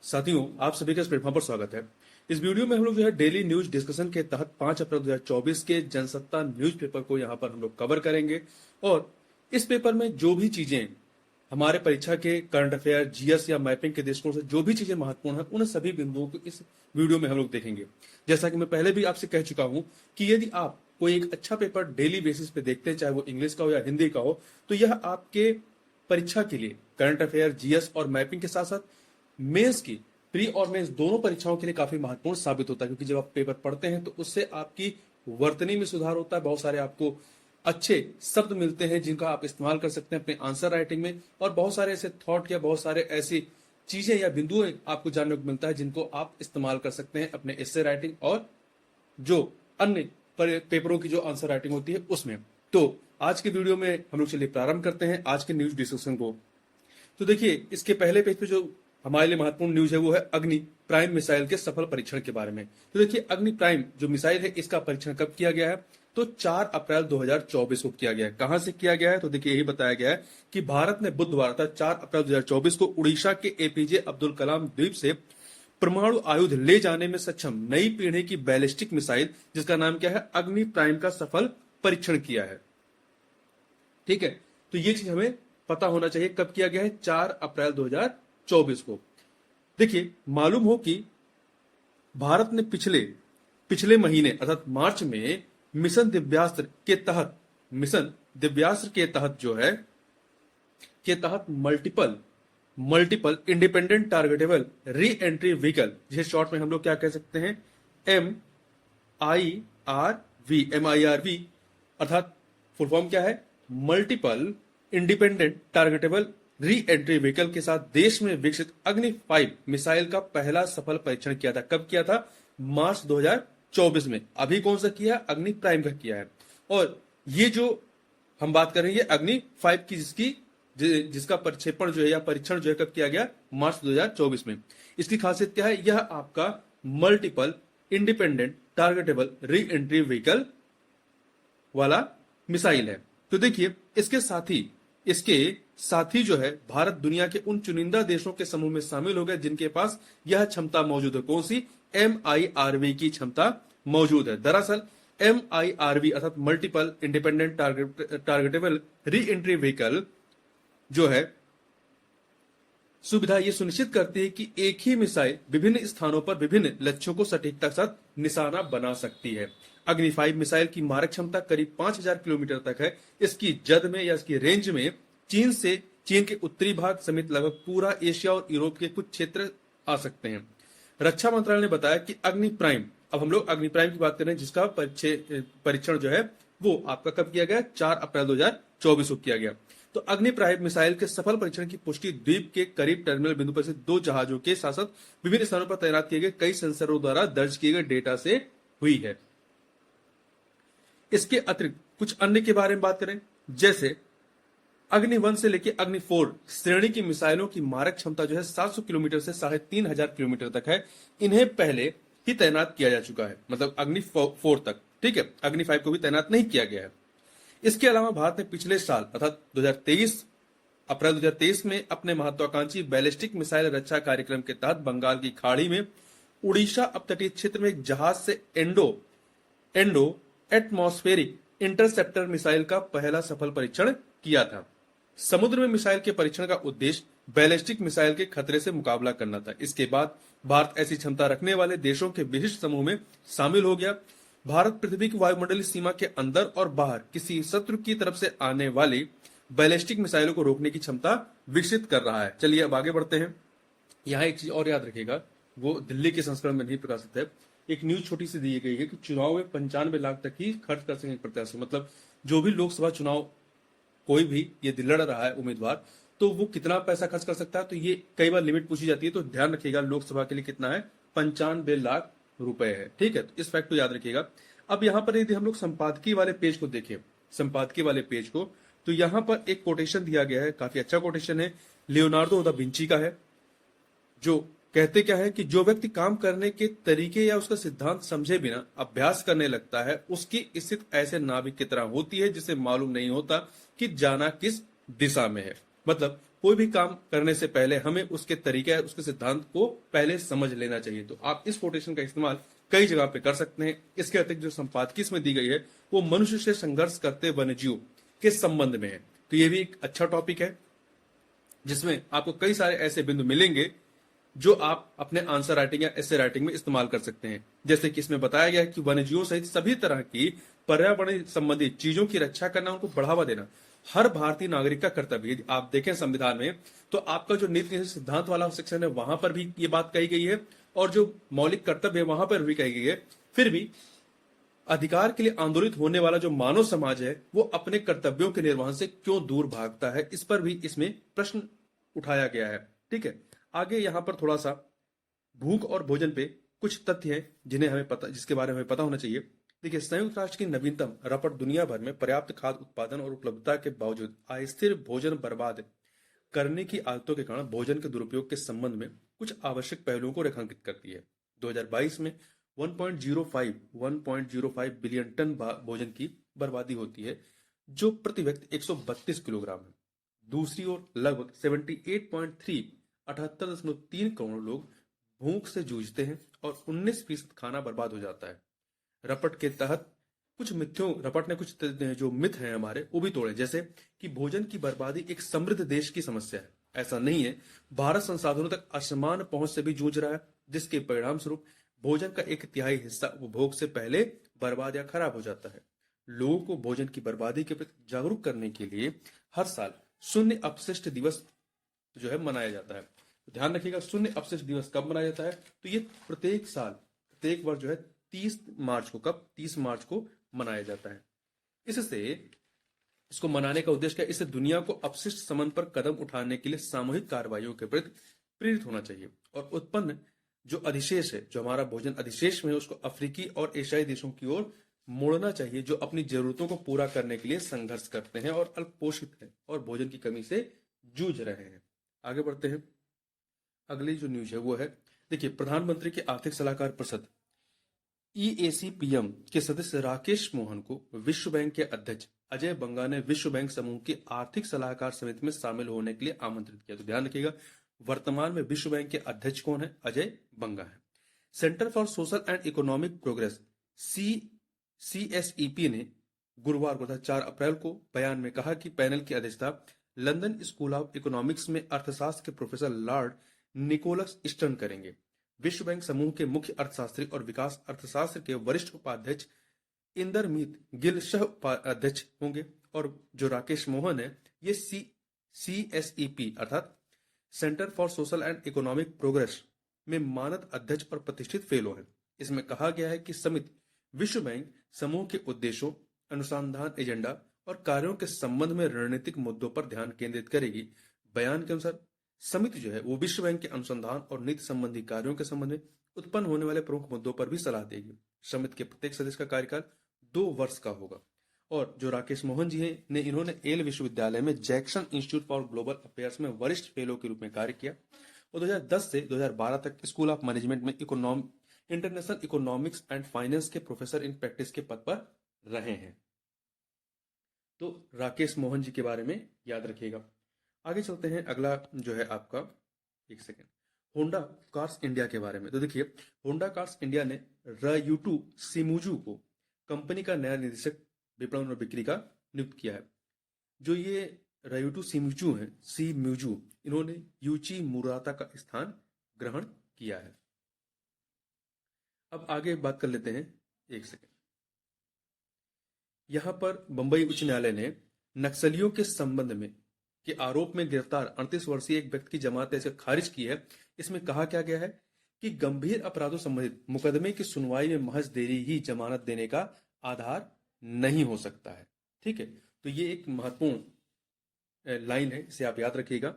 साथियों, आप सभी का इस प्लेटफॉर्म पर स्वागत है। इस वीडियो में हम लोग जो है डेली न्यूज डिस्कशन के तहत 5 अप्रैल 2024 के जनसत्ता न्यूज़पेपर को यहाँ पर हम लोग कवर करेंगे और इस पेपर में जो भी चीजें हमारे परीक्षा के करंट अफेयर, जीएस या मैपिंग के दृष्टिकोण से जो भी चीजें महत्वपूर्ण है, उन सभी बिंदुओं को इस वीडियो में हम लोग देखेंगे। जैसा कि मैं पहले भी आपसे कह चुका हूं कि यदि आप कोई एक अच्छा पेपर डेली बेसिस पे देखते हैं, चाहे वो इंग्लिश का हो या हिंदी का हो, तो यह आपके परीक्षा के लिए करंट अफेयर, जीएस और मैपिंग के साथ साथ मेंस की प्री और मेंस दोनों परीक्षाओं के लिए काफी महत्वपूर्ण साबित होता है, क्योंकि जब आप पेपर पढ़ते हैं तो उससे आपकी वर्तनी में सुधार होता है। बहुत सारे आपको अच्छे शब्द मिलते हैं जिनका आप इस्तेमाल कर सकते हैं अपने आंसर राइटिंग में, और बहुत सारे ऐसे थॉट या बहुत सारे ऐसी चीजें या बिंदु आपको जानने को मिलता है जिनको आप इस्तेमाल कर सकते हैं अपने एस्से राइटिंग और जो अन्य पेपरों की जो आंसर राइटिंग होती है उसमें। तो आज के वीडियो में हम लोग चलिए प्रारंभ करते हैं आज के न्यूज डिस्कशन को। तो देखिए, इसके पहले पेज पे जो हमारे लिए महत्वपूर्ण न्यूज है वो है अग्नि प्राइम मिसाइल के सफल परीक्षण के बारे में। तो देखिए, अग्नि प्राइम जो मिसाइल है इसका परीक्षण कब किया गया है? तो 4 अप्रैल 2024 को किया गया है। कहां से किया गया है? तो देखिए, यही बताया गया है कि भारत ने बुधवार अर्थात 4 अप्रैल 2024 को उड़ीसा के एपीजे अब्दुल कलाम द्वीप से परमाणु आयुध ले जाने में सक्षम नई पीढ़ी की बैलिस्टिक मिसाइल, जिसका नाम क्या है, अग्नि प्राइम का सफल परीक्षण किया है। ठीक है, तो ये चीज हमें पता होना चाहिए कब किया गया है, 4 अप्रैल 2024 को। देखिए, मालूम हो कि भारत ने पिछले महीने अर्थात मार्च में मिशन दिव्यास्त्र के तहत जो है multiple independent targetable re entry vehicle, जिसे शॉर्ट में हम लोग क्या कह सकते हैं, MIRV अर्थात फुल फॉर्म क्या है, multiple independent targetable re entry vehicle के साथ देश में विकसित अग्नि 5 मिसाइल का पहला सफल परीक्षण किया था। कब किया था? मार्च 2024 में। अभी कौन सा किया? अग्नि प्राइम का किया है। और ये जो हम बात कर रहे हैं ये अग्नि 5 की जिसका प्रक्षेपण जो है या परीक्षण जो है कब किया गया? मार्च 2024 में। इसकी खासियत क्या है? यह आपका multiple independent targetable re entry vehicle वाला मिसाइल है। तो देखिए, इसके साथ ही जो है भारत दुनिया के उन चुनिंदा देशों के समूह में शामिल हो गया जिनके पास यह क्षमता मौजूद है। कौन सी? MIRV की क्षमता मौजूद है। दरअसल MIRV अर्थात multiple independent targetable re entry vehicle जो है सुविधा ये सुनिश्चित करती है कि एक ही मिसाइल विभिन्न स्थानों पर विभिन्न लक्ष्यों को सटीकता के साथ निशाना बना सकती है। अग्नि 5 मिसाइल की मारक क्षमता करीब 5000 किलोमीटर तक है। इसकी जद में या इसकी रेंज में चीन के उत्तरी भाग समेत लगभग पूरा एशिया और यूरोप के कुछ क्षेत्र आ सकते हैं। रक्षा मंत्रालय ने बताया कि अग्नि प्राइम, अब हम लोग अग्नि प्राइम की बात कर रहे हैं, जिसका परीक्षण जो है वो आपका कब किया गया? 4 अप्रैल 2024 को किया गया। तो अग्नि प्राइम मिसाइल के सफल परीक्षण की पुष्टि द्वीप के करीब टर्मिनल बिंदु पर से 2 जहाजों के साथ साथ विभिन्न स्थानों पर तैनात किए गए कई सेंसरों द्वारा दर्ज किए गए डेटा से हुई है। इसके अतिरिक्त कुछ अन्य के बारे में बात करें, जैसे अग्नि 1 से लेकर अग्नि 4 श्रेणी की मिसाइलों की मारक क्षमता जो है 700 किलोमीटर से 3500 किलोमीटर तक है। इन्हें पहले ही तैनात किया जा चुका है, मतलब अग्नि 4 तक। ठीक है, अग्नि 5 को भी तैनात नहीं किया गया है। इसके अलावा भारत ने पिछले साल अर्थात 2023 अप्रैल 2023 में अपने महत्वाकांक्षी बैलिस्टिक मिसाइल रक्षा कार्यक्रम के तहत बंगाल की खाड़ी में उड़ीसा अपतटीय क्षेत्र में एक जहाज से एंडो एटमॉस्फेरिक इंटरसेप्टर मिसाइल का पहला सफल परीक्षण किया था। समुद्र में मिसाइल के परीक्षण का उद्देश्य बैलिस्टिक मिसाइल के खतरे से मुकाबला करना था। इसके बाद भारत ऐसी क्षमता रखने वाले देशों के विशिष्ट समूह में शामिल हो गया। भारत पृथ्वी की वायुमंडलीय सीमा के अंदर और बाहर किसी शत्रु की तरफ से आने वाली बैलिस्टिक मिसाइलों को रोकने की क्षमता विकसित कर रहा है। चलिए अब आगे बढ़ते हैं। यहाँ एक चीज और याद रखिएगा, वो दिल्ली के संस्करण में नहीं प्रकाशित है। एक न्यूज छोटी सी दी गई है कि चुनाव में 95 लाख तक ही खर्च कर सकेंगे प्रत्याशी। मतलब जो भी लोकसभा चुनाव कोई भी ये लड़ रहा है उम्मीदवार, तो वो कितना पैसा खर्च कर सकता है, तो ये कई बार लिमिट पूछी जाती है। तो ध्यान रखिएगा, लोकसभा के लिए कितना है? 95 लाख रुपए है। ठीक है, तो इस फैक्ट को याद रखिएगा। अब यहाँ पर यदि हम लोग संपादकीय वाले पेज को देखें, संपादकीय वाले पेज को, तो यहाँ पर एक कोटेशन दिया गया है, काफी अच्छा कोटेशन है, लियोनार्डो दा विंची का है, जो कहते क्या है कि जो व्यक्ति काम करने के तरीके या उसका सिद्धांत समझे बिना अभ्यास करने लगता है, उसकी स्थिति ऐसे नाविक की तरह होती है जिसे मालूम नहीं होता कि जाना किस दिशा में है। मतलब कोई भी काम करने से पहले हमें उसके तरीके, उसके सिद्धांत को पहले समझ लेना चाहिए। तो आप इस कोटेशन का इस्तेमाल कई जगह पे कर सकते हैं। इसके अतिरिक्त जो संपादकीय इसमें दी गई है वो मनुष्य से संघर्ष करते वन्यजीव के संबंध में है। तो ये भी एक अच्छा टॉपिक है जिसमें आपको कई सारे ऐसे बिंदु मिलेंगे जो आप अपने आंसर राइटिंग या एसे राइटिंग में इस्तेमाल कर सकते हैं। जैसे कि इसमें बताया गया है कि वन्यजीवों सहित सभी तरह की पर्यावरण संबंधी चीजों की रक्षा करना, उनको बढ़ावा देना हर भारतीय नागरिक का कर्तव्य है। यदि आप देखें संविधान में तो आपका जो नीति निषेध सिद्धांत वाला सेक्शन है वहां पर भी ये बात कही गई है और जो मौलिक कर्तव्य है वहां पर भी कही गई है। फिर भी अधिकार के लिए आंदोलित होने वाला जो मानव समाज है वो अपने कर्तव्यों के निर्वहन से क्यों दूर भागता है, इस पर भी इसमें प्रश्न उठाया गया है। ठीक है, आगे यहां पर थोड़ा सा भूख और भोजन पे कुछ तथ्य हैं जिन्हें हमें पता, जिसके बारे में हमें पता होना चाहिए। देखिए, संयुक्त राष्ट्र की नवीनतम रपट दुनिया भर में पर्याप्त खाद्य उत्पादन और उपलब्धता के बावजूद अस्थिर भोजन बर्बाद करने की आदतों के कारण भोजन के दुरुपयोग के संबंध में कुछ आवश्यक पहलुओं को रेखांकित करती है। 2022 में 1.05 बिलियन टन भोजन की बर्बादी होती है, जो प्रति व्यक्ति 132 किलोग्राम है। दूसरी ओर लगभग 78.3 करोड़ लोग भूख से जूझते हैं और 19% खाना बर्बाद हो जाता है। रपट के तहत रपट ने कुछ जो मिथ हैं हमारे वो भी तोड़े, जैसे कि भोजन की बर्बादी एक समृद्ध देश की समस्या है। ऐसा नहीं है। भारत संसाधनों तक असमान पहुंच से भी जूझ रहा है, जिसके परिणाम स्वरूप भोजन का 1/3 हिस्सा उपभोग से पहले बर्बाद या खराब हो जाता है। लोगों को भोजन की बर्बादी के प्रति जागरूक करने के लिए हर साल शून्य अपशिष्ट दिवस जो है मनाया जाता है। तो ध्यान रखिएगा, शून्य अपशिष्ट दिवस कब मनाया जाता है? तो ये प्रत्येक वर्ष जो है 30 मार्च को मनाया जाता है। इससे इसको मनाने का उद्देश्य क्या है? इससे दुनिया को अपशिष्ट शमन पर कदम उठाने के लिए सामूहिक कार्रवाइयों के प्रति प्रेरित होना चाहिए और उत्पन्न जो अधिशेष है, जो हमारा भोजन अधिशेष में है, उसको अफ्रीकी और एशियाई देशों की ओर मोड़ना चाहिए, जो अपनी जरूरतों को पूरा करने के लिए संघर्ष करते हैं और अल्पपोषित हैं और भोजन की कमी से जूझ रहे हैं। आगे बढ़ते हैं। अगली जो न्यूज है वो है, देखिए, प्रधानमंत्री के आर्थिक सलाहकार परिषद EAC-PM के सदस्य राकेश मोहन को विश्व बैंक के अध्यक्ष अजय बंगा ने विश्व बैंक समूह की आर्थिक सलाहकार समिति में शामिल होने के लिए आमंत्रित किया। तो ध्यान रखिएगा, वर्तमान में विश्व बैंक के अध्यक्ष कौन है? अजय बंगा है। Centre for social and economic progress CSEP ने गुरुवार को 4 अप्रैल को बयान में कहा कि पैनल की अध्यक्षता लंदन स्कूल ऑफ इकोनॉमिक्स में अर्थशास्त्र के प्रोफेसर लॉर्ड निकोलस स्टर्न करेंगे। विश्व बैंक समूह के मुख्य अर्थशास्त्री और विकास अर्थशास्त्र के वरिष्ठ उपाध्यक्ष इंदरमीत गिल सह उपाध्यक्ष होंगे और जो राकेश मोहन है ये CSEP अर्थात centre for social and economic progress में मानद अध्यक्ष और प्रतिष्ठित फेलो हैं। इसमें कहा गया है कि समिति विश्व बैंक समूह के उद्देश्यों, अनुसंधान एजेंडा और कार्यों के संबंध में रणनीतिक मुद्दों पर ध्यान केंद्रित करेगी। बयान के अनुसार समिति जो है वो विश्व बैंक के अनुसंधान और नीति संबंधी कार्यों के संबंध में उत्पन्न होने वाले प्रमुख मुद्दों पर भी सलाह देगी। समिति के प्रत्येक सदस्य का कार्यकाल 2 वर्ष का होगा और जो राकेश मोहन जी हैं इन्होंने येल विश्वविद्यालय में Jackson institute for global affairs में वरिष्ठ फेलो के रूप में कार्य किया और 2010 से 2012 तक स्कूल ऑफ मैनेजमेंट में इंटरनेशनल इकोनॉमिक्स एंड फाइनेंस के प्रोफेसर इन प्रैक्टिस के पद पर रहे हैं। तो राकेश मोहन जी के बारे में याद रखिएगा। आगे चलते हैं। अगला जो है आपका, एक सेकेंड, होंडा कार्स इंडिया के बारे में। तो देखिए, होंडा कार्स इंडिया ने रयूटू सिमुजू को कंपनी का नया निदेशक विपणन और बिक्री का नियुक्त किया है। जो ये रयूटू सिमुजू है, इन्होंने यूची मुराता का स्थान ग्रहण किया है। अब आगे बात कर लेते हैं, एक सेकेंड। यहां पर बंबई उच्च न्यायालय ने नक्सलियों के संबंध में के आरोप में गिरफ्तार 38 वर्षीय एक व्यक्ति की जमानत ऐसे खारिज की है। इसमें कहा क्या गया है कि गंभीर अपराधों संबंधित मुकदमे की सुनवाई में महज देरी ही जमानत देने का आधार नहीं हो सकता है। ठीक है, तो ये एक महत्वपूर्ण लाइन है, इसे आप याद रखिएगा।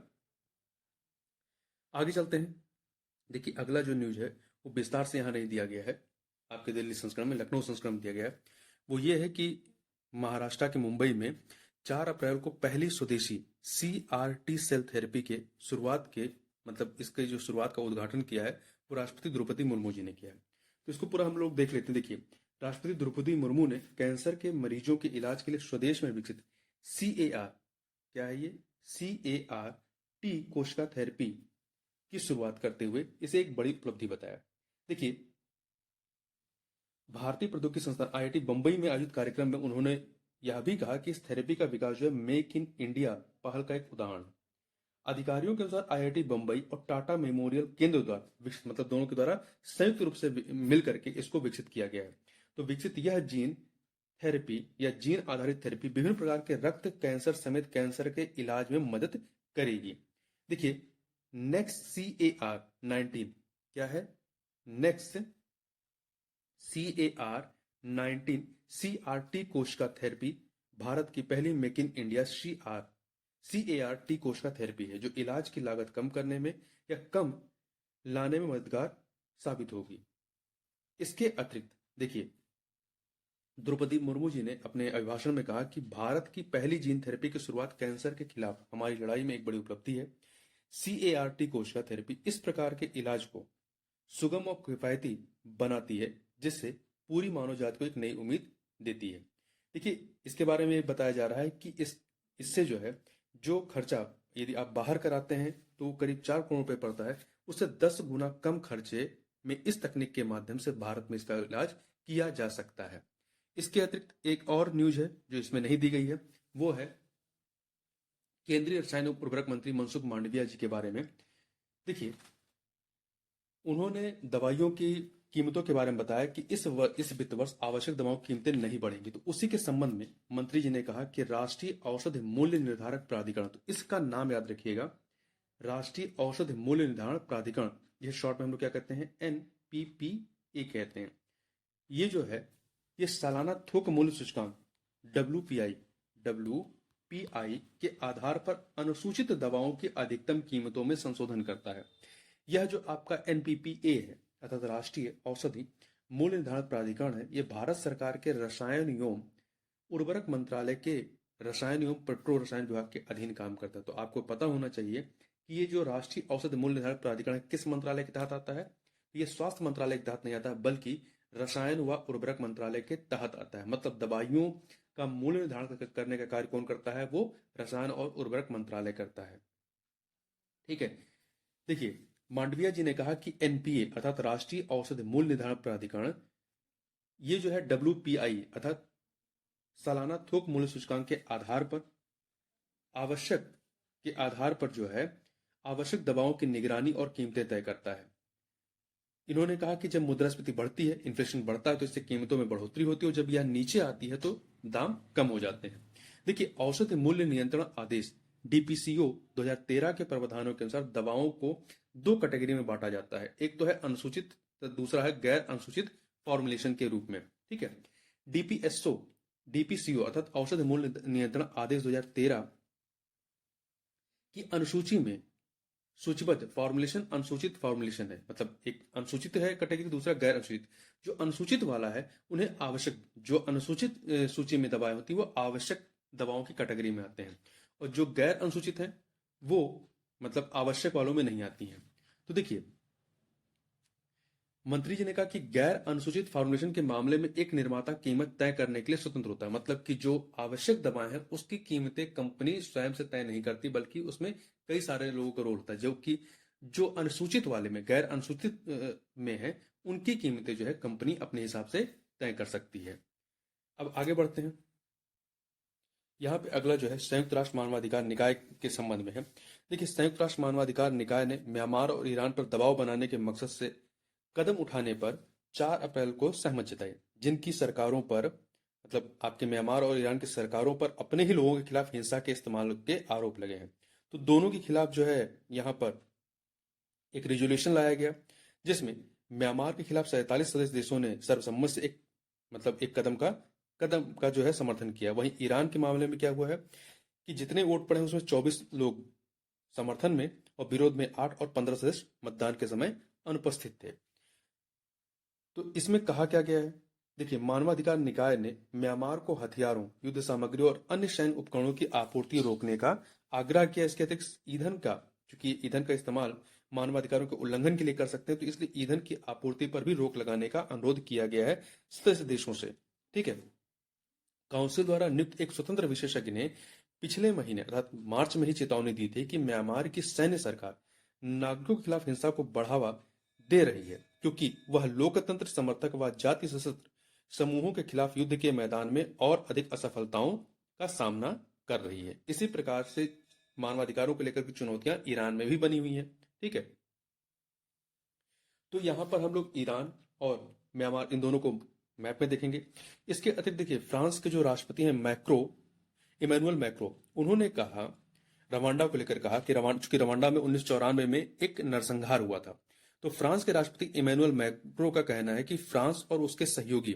आगे चलते हैं। देखिए, अगला जो न्यूज है वो विस्तार से यहां नहीं दिया गया है, आपके दिल्ली संस्करण में, लखनऊ संस्करण में दिया गया है। वो ये है कि महाराष्ट्र के मुंबई में 4 अप्रैल को पहली स्वदेशी CRT सेल थेरेपी के शुरुआत के इसके जो शुरुआत का उद्घाटन किया है वो राष्ट्रपति द्रौपदी मुर्मू जी ने किया है। तो इसको पूरा हम लोग देख लेते हैं। देखिए, राष्ट्रपति द्रौपदी मुर्मू ने कैंसर के मरीजों के इलाज के लिए स्वदेश में विकसित CAR, क्या है ये, CAR कोशिका थेरेपी की शुरुआत करते हुए इसे एक बड़ी उपलब्धि बताया। देखिए, भारतीय प्रौद्योगिकी संस्थान आईआईटी बंबई में आयोजित कार्यक्रम में उन्होंने यह भी कहा कि इस थेरेपी का विकास जो है मेक इन इंडिया पहल का एक उदाहरण। अधिकारियों के अनुसार आईआईटी बंबई और टाटा मेमोरियल केंद्र द्वारा मतलब दोनों के द्वारा संयुक्त रूप से मिल करके इसको विकसित किया गया है। तो विकसित यह जीन थेरेपी या जीन आधारित थेरेपी विभिन्न प्रकार के रक्त कैंसर समेत कैंसर के इलाज में मदद करेगी। देखिए, नेक्स्ट CAR-19 क्या है? नेक्स्ट CAR-19 CRT कोशिका थेरेपी भारत की पहली मेक इन इंडिया CAR-T कोशिका थेरेपी है, जो इलाज की लागत कम करने में या कम लाने में मददगार साबित होगी। इसके अतिरिक्त देखिए, द्रौपदी मुर्मू जी ने अपने अभिभाषण में कहा कि भारत की पहली जीन थेरेपी की शुरुआत कैंसर के खिलाफ हमारी लड़ाई में एक बड़ी उपलब्धि है। CAR-T कोशिका थेरेपी इस प्रकार के इलाज को सुगम और किफायती बनाती है, जिससे पूरी मानव जाति को एक नई उम्मीद देती है। देखिए, इसके बारे में बताया जा रहा है कि इससे जो है जो खर्चा यदि आप बाहर कराते हैं तो करीब 4 करोड़ रुपए पड़ता है, उससे 10 गुना कम खर्चे में इस तकनीक के माध्यम से भारत में इसका इलाज किया जा सकता है। इसके अतिरिक्त एक और न्यूज है जो इसमें नहीं दी गई है, वो है केंद्रीय रसायन और उर्वरक मंत्री मनसुख मांडविया जी के बारे में। देखिए, उन्होंने दवाइयों की कीमतों के बारे में बताया कि इस वित्त वर्ष आवश्यक दवाओं की कीमतें नहीं बढ़ेंगी। तो उसी के संबंध में मंत्री जी ने कहा कि राष्ट्रीय औषधि मूल्य निर्धारक प्राधिकरण, तो इसका नाम याद रखिएगा, राष्ट्रीय औषधि मूल्य निर्धारण प्राधिकरण, यह शॉर्ट में हम लोग क्या कहते हैं, NPPA कहते हैं। ये जो है ये सालाना थोक मूल्य सूचकांक WPI के आधार पर अनुसूचित दवाओं की अधिकतम कीमतों में संशोधन करता है। यह जो आपका NPPA है अर्थात राष्ट्रीय औषधि मूल्य निर्धारण प्राधिकरण है, यह भारत सरकार के रसायन एवं उर्वरक मंत्रालय के रसायन एवं पेट्रो रसायन विभाग के अधीन काम करता है। तो आपको पता होना चाहिए कि ये जो राष्ट्रीय औषधि मूल्य निर्धारण प्राधिकरण किस मंत्रालय के तहत आता है। ये स्वास्थ्य मंत्रालय के तहत नहीं आता है, बल्कि रसायन व उर्वरक मंत्रालय के तहत आता है। मतलब दवाइयों का मूल्य निर्धारण करने का कार्य कौन करता है? वो रसायन और उर्वरक मंत्रालय करता है। ठीक है, देखिए, मांडविया जी ने कहा कि NPA अर्थात राष्ट्रीय औषधि मूल्य निर्धारण प्राधिकरण, ये जो है WPI अर्थात सालाना थोक मूल्य सूचकांक के आधार पर जो है आवश्यक दवाओं की निगरानी और कीमतें तय करता है। इन्होंने कहा कि जब मुद्रास्फीति बढ़ती है, इन्फ्लेशन बढ़ता है, तो इससे कीमतों में बढ़ोतरी होती है, और जब यह नीचे आती है तो दाम कम हो जाते हैं। देखिए, औषधि मूल्य नियंत्रण आदेश DPCO 2013 के प्रावधानों के अनुसार दवाओं को 2 कैटेगरी में बांटा जाता है। एक तो है अनुसूचित, तो दूसरा है गैर अनुसूचित फॉर्मुलेशन के रूप में। ठीक है, DPCO अर्थात औषधि मूल्य नियंत्रण आदेश 2013 की अनुसूची में सूचीबद्ध फॉर्मुलेशन अनुसूचित फॉर्मुलेशन है। मतलब एक अनुसूचित है कैटेगरी, दूसरा गैर अनुसूचित। जो अनुसूचित वाला है उन्हें आवश्यक, जो अनुसूचित सूची में दवाएं होती है वो आवश्यक दवाओं की कैटेगरी में आते हैं, और जो गैर अनुसूचित है वो मतलब आवश्यक वालों में नहीं आती हैं। तो देखिए, मंत्री जी ने कहा कि गैर अनुसूचित फॉर्मुलेशन के मामले में एक निर्माता कीमत तय करने के लिए स्वतंत्र होता है। मतलब कि जो आवश्यक दवाएं हैं उसकी कीमतें कंपनी स्वयं से तय नहीं करती, बल्कि उसमें कई सारे लोगों का रोल होता है। जो कि जो अनुसूचित वाले में, गैर अनुसूचित में है, उनकी कीमतें जो है कंपनी अपने हिसाब से तय कर सकती है। अब आगे बढ़ते हैं। यहाँ पे अगला जो है संयुक्त राष्ट्र मानवाधिकार निकाय के संबंध में है। देखिए, संयुक्त राष्ट्र मानवाधिकार निकाय ने म्यांमार और ईरान पर दबाव बनाने के मकसद से कदम उठाने पर 4 अप्रैल को सहमत जताई, जिनकी सरकारों पर, मतलब आपके म्यांमार और ईरान की सरकारों पर अपने ही लोगों के खिलाफ हिंसा के इस्तेमाल के आरोप लगे हैं। तो दोनों के खिलाफ जो है यहाँ पर एक रेजोल्यूशन लाया गया, जिसमें म्यांमार के खिलाफ 47 सदस्य देशों ने सर्वसम्मति से एक कदम का जो है समर्थन किया। वहीं ईरान के मामले में क्या हुआ है कि जितने वोट पड़े उसमें 24 लोग समर्थन में और विरोध में 8 और 15 सदस्य मतदान के समय अनुपस्थित थे। तो इसमें कहा क्या गया है? देखिए, मानवाधिकार निकाय ने म्यांमार को हथियारों, युद्ध सामग्री और अन्य सैन्य उपकरणों की आपूर्ति रोकने का आग्रह किया। इसके अतिरिक्त ईंधन का, चूंकि ईंधन का इस्तेमाल मानवाधिकारों के उल्लंघन के लिए कर सकते हैं, तो इसलिए ईंधन की आपूर्ति पर भी रोक लगाने का अनुरोध किया गया है सदस्य देशों से। ठीक है, काउंसिल द्वारा नियुक्त एक स्वतंत्र विशेषज्ञ ने पिछले महीने अर्थात मार्च में ही चेतावनी दी थी कि म्यांमार की सैन्य सरकार नागरिकों के खिलाफ हिंसा को बढ़ावा दे रही है, क्योंकि वह लोकतंत्र समर्थक व जाति सशस्त्र समूहों के खिलाफ युद्ध के मैदान में और अधिक असफलताओं का सामना कर रही है। इसी प्रकार से मानवाधिकारों को लेकर की चुनौतियां ईरान में भी बनी हुई हैं। ठीक है, तो यहां पर हम लोग ईरान और म्यांमार इन दोनों को मैप में देखेंगे। इसके अतिरिक्त देखिए, फ्रांस के जो राष्ट्रपति हैं इमैनुअल मैक्रो, उन्होंने कहा, रवांडा को लेकर कहा कि चूंकि रवांडा में 1994 में एक नरसंहार हुआ था, तो फ्रांस के राष्ट्रपति इमैनुअल मैक्रो का कहना है कि फ्रांस और उसके सहयोगी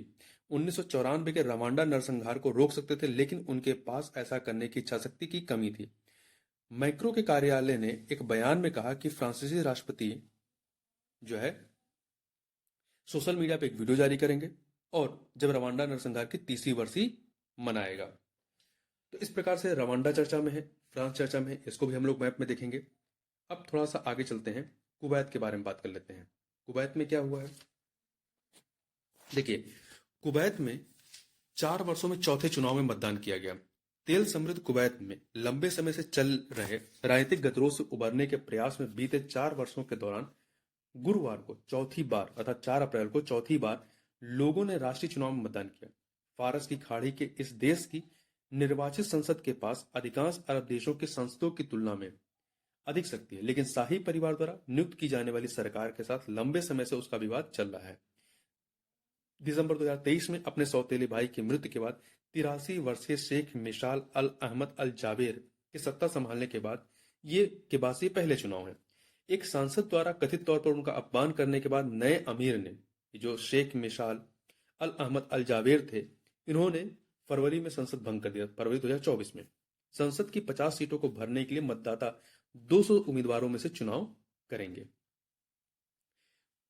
1994 के रवांडा नरसंहार को रोक सकते थे, लेकिन उनके पास ऐसा करने की इच्छाशक्ति की कमी थी। मैक्रो के कार्यालय ने एक बयान में कहा कि फ्रांसीसी राष्ट्रपति जो है सोशल मीडिया पे एक वीडियो जारी करेंगे और जब रवांडा नरसंहार की 30वीं वर्षी मनाएगा। तो इस प्रकार से रवांडा चर्चा में है, फ्रांस चर्चा में है, इसको भी हम लोग मैप में देखेंगे। अब थोड़ा सा आगे चलते हैं, कुवैत के बारे में बात कर लेते हैं। कुवैत में क्या हुआ है, देखिए, कुवैत में 4 वर्षों में चौथे चुनाव में मतदान किया गया। तेल समृद्ध कुवैत में लंबे समय से चल रहे राजनीतिक गतिरोध से उबरने के प्रयास में बीते 4 वर्षों के दौरान गुरुवार को चौथी बार अर्थात 4 अप्रैल को चौथी बार लोगों ने राष्ट्रीय चुनाव में मतदान किया। फारस की खाड़ी के इस देश की निर्वाचित संसद के पास अधिकांश अरब देशों की संसदों की तुलना में अधिक शक्ति है, लेकिन शाही परिवार द्वारा नियुक्त की जाने वाली सरकार के साथ लंबे समय से उसका विवाद चल रहा है। दिसंबर 2023 में अपने सौतेले भाई की मृत्यु के बाद 83 वर्षीय शेख मिशाल अल अहमद अल जाबेर के सत्ता संभालने के बाद ये पहले चुनाव है। एक सांसद द्वारा कथित तौर पर उनका अपमान करने के बाद नए अमीर ने, जो शेख मिशाल अल अहमद अल जाबेर थे, इन्होंने फरवरी में संसद भंग कर दिया। फरवरी 2024 में संसद की 50 सीटों को भरने के लिए मतदाता 200 उम्मीदवारों में से चुनाव करेंगे।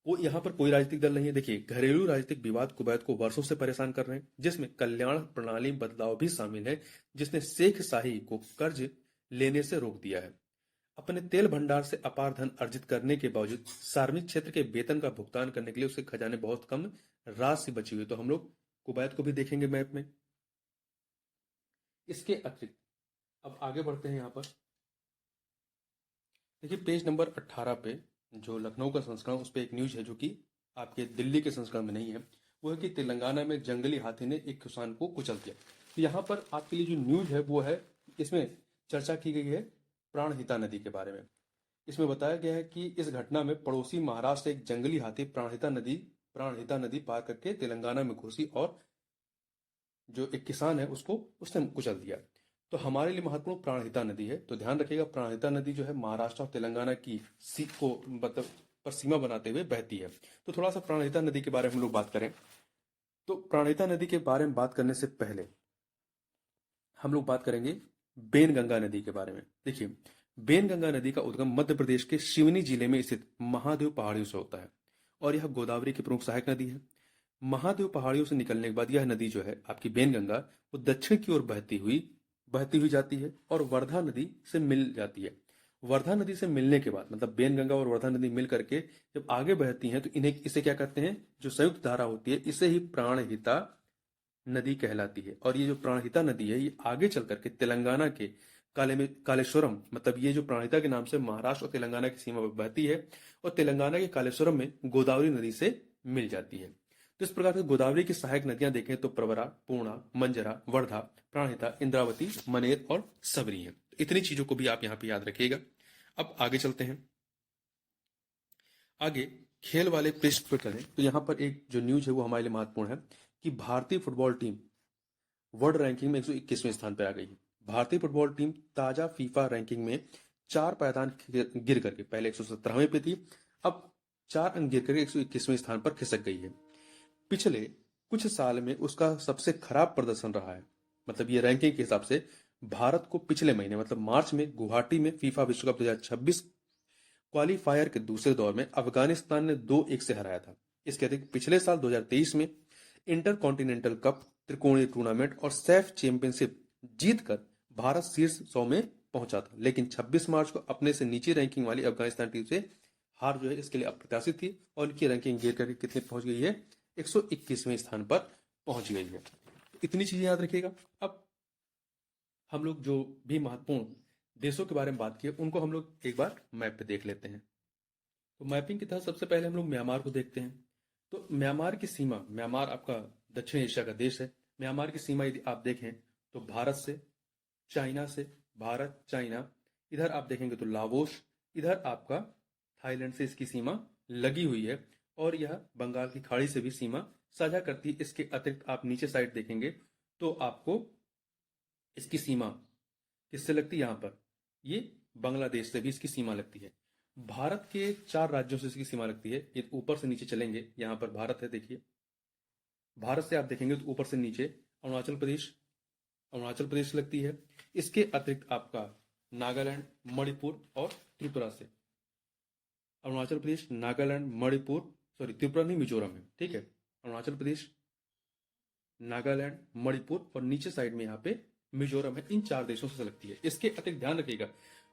वो यहां पर कोई राजनीतिक दल नहीं है। देखिए, घरेलू राजनीतिक विवाद कुवैत को वर्षों से परेशान कर रहे हैं, जिसमें कल्याण प्रणाली बदलाव भी शामिल है, जिसने शेख शाही को कर्ज लेने से रोक दिया है। अपने तेल भंडार से अपार धन अर्जित करने के बावजूद सार्वजनिक क्षेत्र के वेतन का भुगतान करने के लिए उसके खजाने बहुत कम राशि बची हुई। तो हम लोग कुवैत को भी देखेंगे मैप में। इसके अतिरिक्त अब आगे बढ़ते हैं। यहाँ पर देखिए, पेज नंबर 18 पे जो लखनऊ का संस्करण, उस पर एक न्यूज है जो कि आपके दिल्ली के संस्करण में नहीं है। वो है कि तेलंगाना में जंगली हाथी ने एक किसान को कुचल दिया। तो यहाँ पर आपके लिए जो न्यूज है वो है, इसमें चर्चा की गई है प्राणहिता नदी के बारे में। इसमें बताया गया है कि इस घटना में पड़ोसी महाराष्ट्र से एक जंगली हाथी प्राणहिता नदी पार करके तेलंगाना में घुसी और जो एक किसान है उसने कुचल दिया। तो हमारे लिए महत्वपूर्ण प्राणहिता नदी है, तो ध्यान रखिएगा, प्राणहिता नदी जो है महाराष्ट्र और तेलंगाना की मतलब पर सीमा बनाते हुए बहती है। तो थोड़ा सा प्राणहिता नदी के बारे में हम लोग बात करें, तो प्राणहिता नदी के बारे में बात करने से पहले हम लोग बात करेंगे बेनगंगा नदी के बारे में। देखिए, बेनगंगा नदी का उद्गम मध्य प्रदेश के सिवनी जिले में स्थित महादेव पहाड़ियों से होता है और यह गोदावरी की प्रमुख सहायक नदी है। महादेव पहाड़ियों से निकलने के बाद यह नदी जो है आपकी बेनगंगा, वो दक्षिण की ओर बहती हुई जाती है और वर्धा नदी से मिल जाती है। वर्धा नदी से मिलने के बाद मतलब बेनगंगा और वर्धा नदी मिल करके जब आगे बहती हैं तो इसे क्या कहते हैं, जो संयुक्त धारा होती है, इसे ही प्राणहिता नदी कहलाती है। और ये जो प्राणहिता नदी है ये आगे चल करके तेलंगाना के कालेश्वरम, मतलब ये जो प्राणहिता के नाम से महाराष्ट्र और तेलंगाना की सीमा पर बहती है और तेलंगाना के कालेश्वरम में गोदावरी नदी से मिल जाती है। तो इस प्रकार से गोदावरी की सहायक नदियां देखें तो प्रवरा, पूर्णा, मंजरा, वर्धा, प्राणहिता, इंद्रावती, मनेर और सबरी है। तो इतनी चीजों को भी आप यहाँ पे याद रखिएगा। अब आगे चलते हैं, आगे खेल वाले पृष्ठ पर चलें तो यहाँ पर एक जो न्यूज है वो हमारे लिए महत्वपूर्ण है कि भारतीय फुटबॉल टीम वर्ल्ड रैंकिंग में 121वें स्थान पर आ गई है। भारतीय फुटबॉल टीम ताजा फीफा रैंकिंग में 4 पायदान गिर करके पहले 117वें पे थी, अब 4 अंक गिर करके 121वें स्थान पर खिसक गई है। पिछले कुछ साल में उसका सबसे खराब प्रदर्शन रहा है। मतलब ये रैंकिंग के हिसाब से भारत को पिछले महीने मतलब मार्च में गुवाहाटी में फीफा विश्व कप 2026 क्वालिफायर के दूसरे दौर में अफगानिस्तान ने 2-1 से हराया था। इसके अतिरिक्त पिछले साल 2023 में इंटर कॉन्टिनेंटल कप, त्रिकोणीय टूर्नामेंट और सैफ चैंपियनशिप जीतकर भारत शीर्ष 100 में पहुंचा था, लेकिन 26 मार्च को अपने से नीचे रैंकिंग वाली अफगानिस्तान टीम से हार जो है इसके लिए अप्रत्याशित थी और इनकी रैंकिंग गिर करके कितने पहुंच गई है, 121वें स्थान पर पहुंच गई है। इतनी चीजें याद रखिएगा। अब हम लोग जो भी महत्वपूर्ण देशों के बारे में बात किए उनको हम लोग एक बार मैप पे देख लेते हैं। तो मैपिंग के तहत सबसे पहले हम लोग म्यांमार को देखते हैं। तो म्यांमार की सीमा, म्यांमार आपका दक्षिण एशिया का देश है। म्यांमार की सीमा यदि आप देखें तो भारत से, चाइना से, भारत चाइना, इधर आप देखेंगे तो लाओस, इधर आपका थाईलैंड से इसकी सीमा लगी हुई है और यह बंगाल की खाड़ी से भी सीमा साझा करती है। इसके अतिरिक्त आप नीचे साइड देखेंगे तो आपको इसकी सीमा किससे लगती है, यहां पर ये बांग्लादेश से भी इसकी सीमा लगती है। भारत के 4 राज्यों से इसकी सीमा लगती है। ये ऊपर से नीचे चलेंगे, यहां पर भारत है, देखिए भारत से आप देखेंगे तो ऊपर से नीचे अरुणाचल प्रदेश लगती है। इसके अतिरिक्त आपका नागालैंड, मणिपुर और त्रिपुरा से, अरुणाचल प्रदेश, नागालैंड, मणिपुर, सॉरी त्रिपुरा नहीं, मिजोरम है, ठीक है, अरुणाचल प्रदेश, नागालैंड, मणिपुर और नीचे साइड में यहाँ पे मिजोरम है। इन 4 देशों से लगती है। इसके अतिरिक्त ध्यान रखिएगा,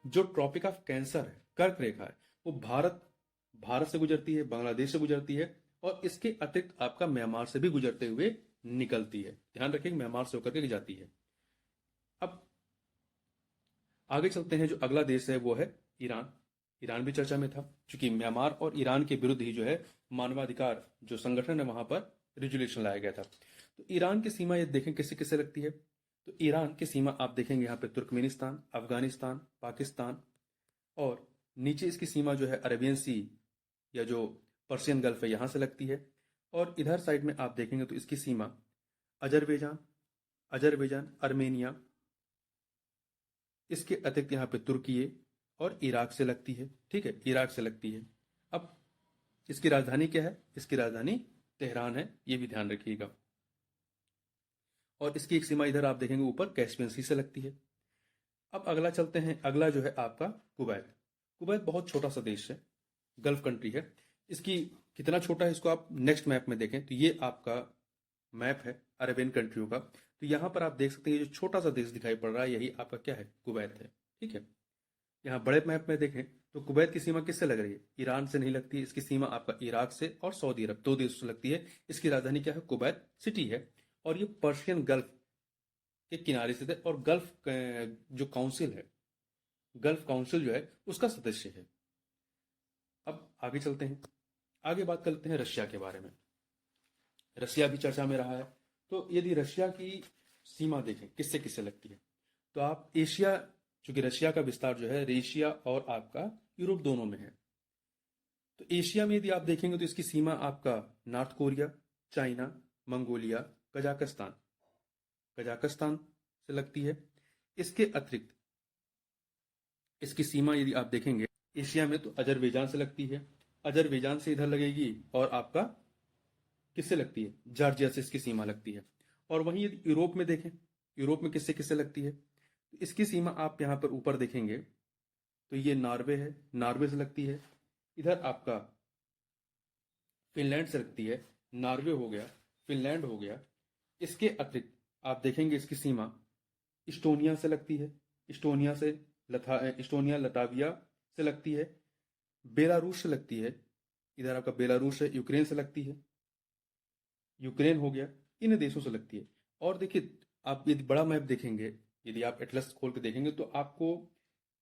जो ट्रॉपिक ऑफ कैंसर है, कर्क रेखा है, वो भारत से गुजरती है, बांग्लादेश से गुजरती है और इसके अतिरिक्त आपका म्यांमार से भी गुजरते हुए निकलती है। ध्यान रखिएगा, म्यांमार से होकर के जाती है। अब आगे चलते हैं। जो अगला देश है वो है ईरान। ईरान भी चर्चा में था, क्योंकि म्यांमार और ईरान के विरुद्ध ही जो है मानवाधिकार जो संगठन है वहां पर रेजुलेशन लाया गया था। तो ईरान की सीमा ये देखें किससे किससे लगती है। तो ईरान की सीमा आप देखेंगे यहाँ पे तुर्कमेनिस्तान, अफगानिस्तान, पाकिस्तान और नीचे इसकी सीमा जो है अरेबियन सी या जो पर्शियन गल्फ है यहां से लगती है। और इधर साइड में आप देखेंगे तो इसकी सीमा अजरबैजान, अर्मेनिया, इसके अतिरिक्त यहाँ पे तुर्की और इराक से लगती है। ठीक है, इराक से लगती है। अब इसकी राजधानी क्या है, इसकी राजधानी तेहरान है, ये भी ध्यान रखिएगा। और इसकी एक सीमा इधर आप देखेंगे ऊपर कैस्पियन सी से लगती है। अब अगला चलते हैं। अगला जो है आपका कुवैत। कुवैत बहुत छोटा सा देश है, गल्फ कंट्री है। इसकी कितना छोटा है इसको आप नेक्स्ट मैप में देखें तो ये आपका मैप है अरेबियन कंट्रियों का। तो यहां पर आप देख सकते हैं जो छोटा सा देश दिखाई पड़ रहा है यही आपका क्या है, कुवैत है। ठीक है, यहाँ बड़े मैप में देखें तो कुवैत की सीमा किससे लग रही है, ईरान से नहीं लगती। इसकी सीमा आपका इराक से और सऊदी अरब, 2 देशों से लगती है। इसकी राजधानी क्या है, कुवैत सिटी है। और ये पर्शियन गल्फ के किनारे स्थित है और गल्फ जो काउंसिल है, गल्फ काउंसिल जो है उसका सदस्य है। अब आगे चलते हैं, आगे बात करते हैं रशिया के बारे में। रशिया भी चर्चा में रहा है। तो यदि रशिया की सीमा देखें किससे किससे लगती है तो आप एशिया, चूंकि रशिया का विस्तार जो है एशिया और आपका यूरोप दोनों में है। तो एशिया में यदि आप देखेंगे तो इसकी सीमा आपका north Korea, China, Mongolia, Kazakhstan से लगती है। इसके अतिरिक्त इसकी सीमा यदि आप देखेंगे एशिया में तो अजरबैजान से लगती है। अजरबैजान से इधर लगेगी और आपका किससे लगती है, जॉर्जिया से इसकी सीमा लगती है। और वहीं यदि यूरोप में देखें, यूरोप में किससे किससे लगती है तो इसकी सीमा आप यहां पर ऊपर देखेंगे तो ये नॉर्वे है, नॉर्वे से लगती है। इधर आपका फिनलैंड से लगती है, नॉर्वे हो गया, फिनलैंड हो गया। इसके अतिरिक्त आप देखेंगे इसकी सीमा इस्टोनिया से लगती है, इस्टोनिया लताविया से लगती है, बेलारूस से लगती है। इधर आपका बेलारूस है, यूक्रेन से लगती है, यूक्रेन हो गया, इन देशों से लगती है। और देखिए आप यदि बड़ा मैप देखेंगे, यदि आप एटलस खोल के देखेंगे तो आपको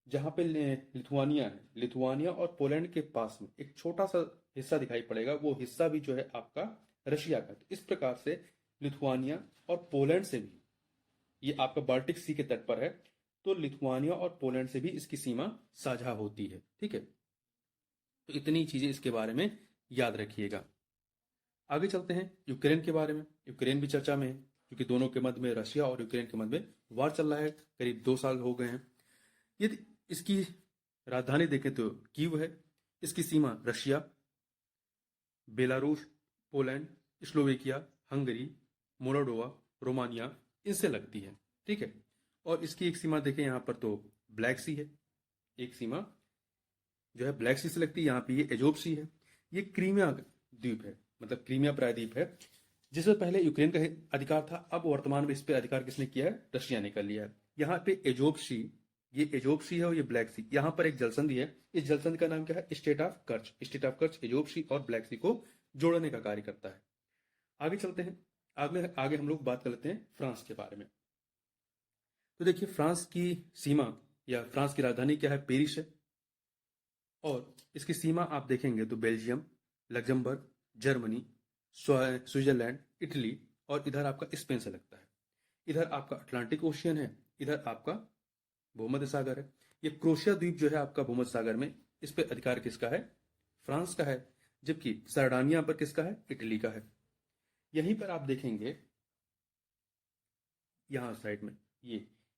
जहां पे लिथुआनिया है, लिथुआनिया और पोलैंड के पास में एक छोटा सा हिस्सा दिखाई पड़ेगा, वो हिस्सा भी जो है आपका रशिया का। तो इस प्रकार से लिथुआनिया और पोलैंड से भी, ये आपका बाल्टिक सी के तट पर है, तो लिथुआनिया और पोलैंड से भी इसकी सीमा साझा होती है। ठीक है, तो इतनी चीजें इसके बारे में याद रखिएगा। आगे चलते हैं यूक्रेन के बारे में। यूक्रेन भी चर्चा में है क्योंकि दोनों के मध्य में, रशिया और यूक्रेन के मध्य में वार चल रहा है, करीब 2 साल हो गए हैं। यदि इसकी राजधानी देखें तो कीव है। इसकी सीमा Russia, Belarus, Poland, Slovakia, Hungary, Moldova, Romania, इनसे लगती है। ठीक है, और इसकी एक सीमा देखें यहां पर तो ब्लैक सी है, एक सीमा जो है ब्लैक सी से लगती है। यहां पे ये एजोब सी है। ये क्रीमिया द्वीप है, मतलब क्रीमिया प्रायद्वीप है, जिसमें पहले यूक्रेन का अधिकार था। अब वर्तमान में इस पे अधिकार किसने किया है, रशिया ने कर लिया है। यहाँ पे एजोब सी, ये एजोब सी है और ये ब्लैक सी। यहाँ पर एक जलसंधि है, इस जलसंधि का नाम क्या है, state of Kerch. State of Kerch Azov sea और ब्लैक सी को जोड़ने का कार्य करता है। आगे चलते हैं, आगे हम लोग बात कर लेते हैं फ्रांस के बारे में। तो देखिए, फ्रांस की सीमा या फ्रांस की राजधानी क्या है? पेरिस है। और इसकी सीमा आप देखेंगे तो Belgium, Luxembourg, Germany, Switzerland, Italy और इधर आपका स्पेन से लगता है। इधर आपका अटलांटिक ओशियन है, इधर आपका भूमध्य सागर है। ये क्रोशिया द्वीप जो है आपका भूमध्य सागर में, इस पे अधिकार किसका है? फ्रांस का है। जबकि सरडानिया पर किसका है? इटली का है। यहीं पर आप देखेंगे यहां साइड में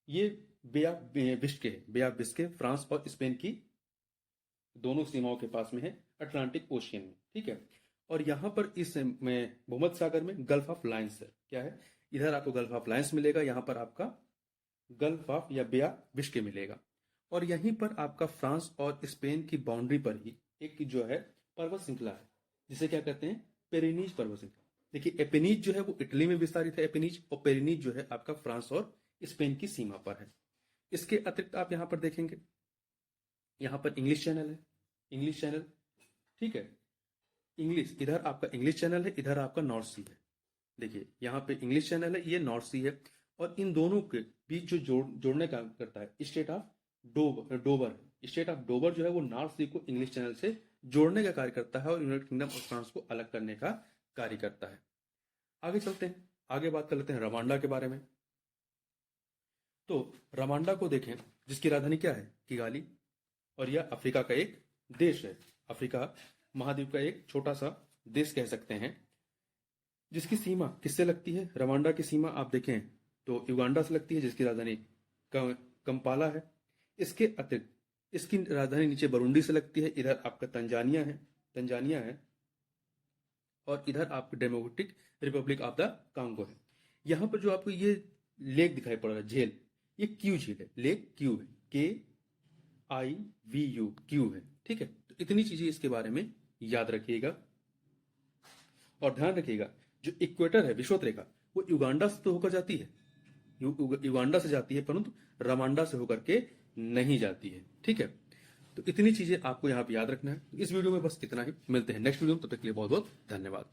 ये Bay of Biscay, Bay of Biscay France और स्पेन की दोनों सीमाओं के पास में है, अटलांटिक ओशियन में। ठीक है। और यहां पर इस में भूमध्य सागर में गल्फ ऑफ लायंस है। क्या है? इधर आपको गल्फ ऑफ लायंस मिलेगा, यहां पर आपका गल्फ ऑफ या बे ऑफ बिस्के मिलेगा। और यहीं पर आपका फ्रांस और स्पेन की बाउंड्री पर ही एक जो है पर्वत श्रृंखला है, जिसे क्या कहते हैं? पेरिनीज पर्वत श्रृंखला। देखिए, एपेनीज जो है वो इटली में विस्तारित है, एपेनीज, और पेरिनीज जो है आपका फ्रांस और स्पेन की सीमा पर है। इसके अतिरिक्त आप यहां पर देखेंगे, यहां पर इंग्लिश चैनल है, इंग्लिश चैनल। ठीक है। इंग्लिश, इधर आपका इंग्लिश चैनल है, इधर आपका नॉर्थ सी है। देखिए, यहाँ पे इंग्लिश चैनल है, ये नॉर्थ सी है। और इन दोनों के बीच जो जोड़ने का करता है state of Dover. State of Dover जो है वो नॉर्थ सी को इंग्लिश चैनल से जोड़ने का कार्य करता है और यूनाइटेड किंगडम और फ्रांस को अलग करने का कार्य करता है। आगे चलते हैं, आगे बात कर लेते हैं रवांडा के बारे में। तो रवांडा को देखें, जिसकी राजधानी क्या है? किगाली। और यह अफ्रीका का एक देश है। अफ्रीका महाद्वीप का एक छोटा सा देश कह सकते हैं, जिसकी सीमा किससे लगती है? रवांडा की सीमा आप देखें तो युगांडा से लगती है, जिसकी राजधानी कंपाला है। इसके अतिरिक्त इसकी राजधानी नीचे बरूंडी से लगती है, इधर आपका तंजानिया है। और इधर आपकी democratic Republic of the Congo है। यहां पर जो आपको ये लेक दिखाई पड़ रहा है, झील, ये क्यू झील है, लेक क्यू है, KIVU, क्यू है। ठीक है। तो इतनी चीजें इसके बारे में याद रखिएगा। और ध्यान रखिएगा, जो इक्वेटर है, विषुवत रेखा, वो युगांडा से तो होकर जाती है, युगांडा से जाती है, परंतु रवांडा से होकर के नहीं जाती है। ठीक है। तो इतनी चीजें आपको यहां पे याद रखना है। इस वीडियो में बस इतना ही। मिलते हैं नेक्स्ट वीडियो में, तब तक के लिए बहुत बहुत धन्यवाद।